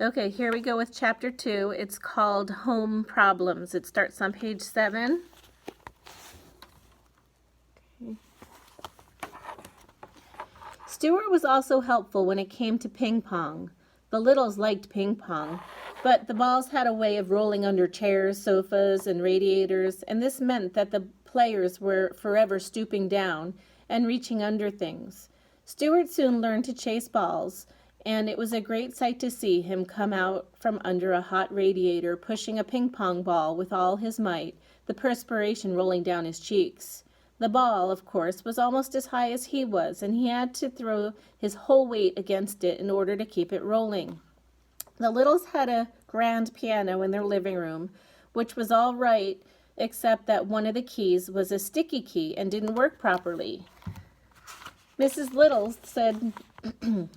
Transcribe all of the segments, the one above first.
Okay, here we go with chapter 2. It's called Home Problems. It starts on page 7. Okay. Stuart was also helpful when it came to ping pong. The littles liked ping pong, but the balls had a way of rolling under chairs, sofas, and radiators, and this meant that the players were forever stooping down and reaching under things. Stuart soon learned to chase balls, and it was a great sight to see him come out from under a hot radiator pushing a ping pong ball with all his might, the perspiration rolling down his cheeks. The ball, of course, was almost as high as he was, and he had to throw his whole weight against it in order to keep it rolling. The Littles had a grand piano in their living room, which was all right, except that one of the keys was a sticky key and didn't work properly. Mrs. Little said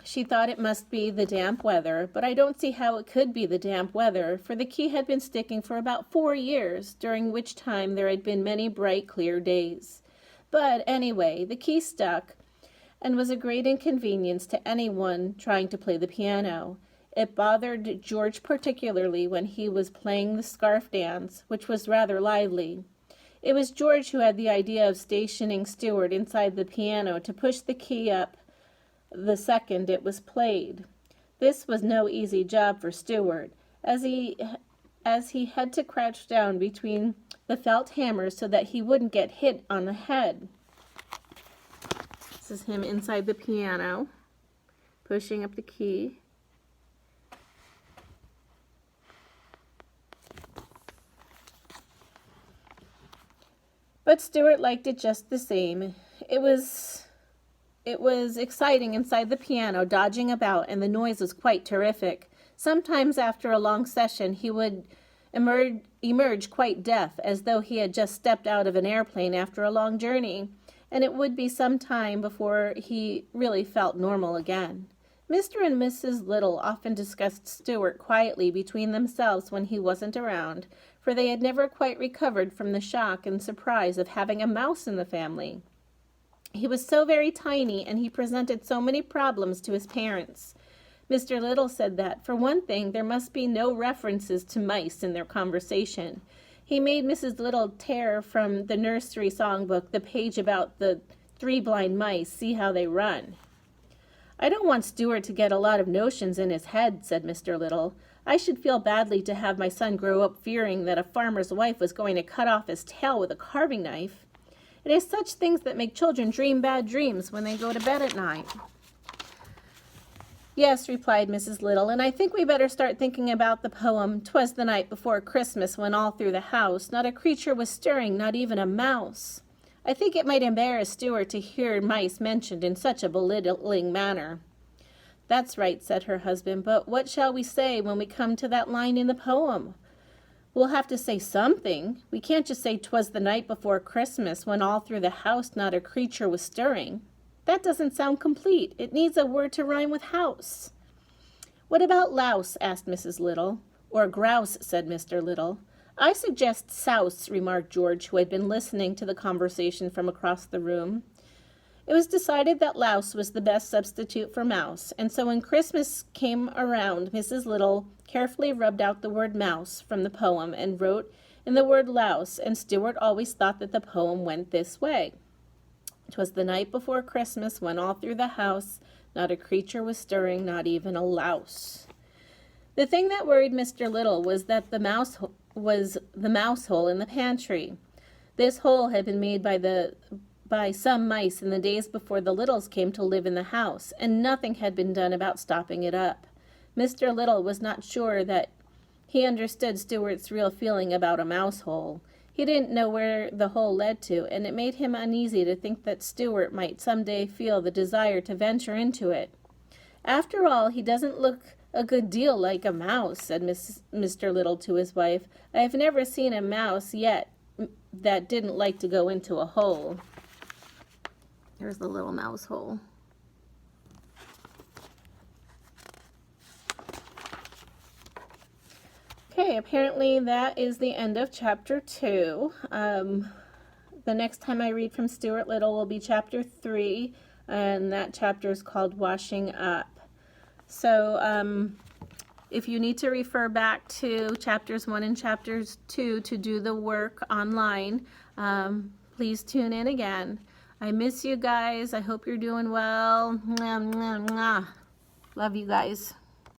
she thought it must be the damp weather, but I don't see how it could be the damp weather, for the key had been sticking for about 4 years, during which time there had been many bright, clear days. But anyway, the key stuck and was a great inconvenience to anyone trying to play the piano. It bothered George particularly when he was playing the scarf dance, which was rather lively. It was George who had the idea of stationing Stuart inside the piano to push the key up the second it was played. This was no easy job for Stuart, as he had to crouch down between the felt hammers so that he wouldn't get hit on the head. This is him inside the piano, pushing up the key. But Stuart liked it just the same. It was exciting inside the piano, dodging about, and the noise was quite terrific. Sometimes after a long session he would emerge quite deaf, as though he had just stepped out of an airplane after a long journey, and it would be some time before he really felt normal again. Mr. and Mrs. Little often discussed Stuart quietly between themselves when he wasn't around, for they had never quite recovered from the shock and surprise of having a mouse in the family. He was so very tiny, and he presented so many problems to his parents. Mr. Little said that, for one thing, there must be no references to mice in their conversation. He made Mrs. Little tear from the nursery songbook the page about the 3 blind mice, see how they run. I don't want Stuart to get a lot of notions in his head, said Mr. Little. I should feel badly to have my son grow up fearing that a farmer's wife was going to cut off his tail with a carving knife. It is such things that make children dream bad dreams when they go to bed at night. Yes, replied Mrs. Little, and I think we better start thinking about the poem, "'Twas the night before Christmas, when all through the house not a creature was stirring, not even a mouse." I think it might embarrass Stuart to hear mice mentioned in such a belittling manner. That's right, said her husband, but what shall we say when we come to that line in the poem? We'll have to say something. We can't just say 'twas the night before Christmas, when all through the house not a creature was stirring. That doesn't sound complete. It needs a word to rhyme with house. What about louse? Asked Mrs. Little. Or grouse, said Mr. Little. I suggest souse, remarked George, who had been listening to the conversation from across the room. It was decided that louse was the best substitute for mouse, and so when Christmas came around, Mrs. Little carefully rubbed out the word mouse from the poem and wrote in the word louse, and Stuart always thought that the poem went this way. "'Twas the night before Christmas, when all through the house not a creature was stirring, not even a louse." The thing that worried Mr. Little was that the mouse hole in the pantry. This hole had been made by some mice in the days before the Littles came to live in the house, and nothing had been done about stopping it up. Mr. Little was not sure that he understood Stuart's real feeling about a mouse hole. He didn't know where the hole led to, and it made him uneasy to think that Stuart might someday feel the desire to venture into it. "After all, he doesn't look a good deal like a mouse," said Mr. Little to his wife. "I have never seen a mouse yet that didn't like to go into a hole." There's the little mouse hole. Okay, apparently that is the end of chapter 2. The next time I read from Stuart Little will be chapter 3, and that chapter is called Washing Up. So If you need to refer back to chapters 1 and chapters 2 to do the work online, please tune in again. I miss you guys. I hope you're doing well. Mwah, mwah, mwah. Love you guys.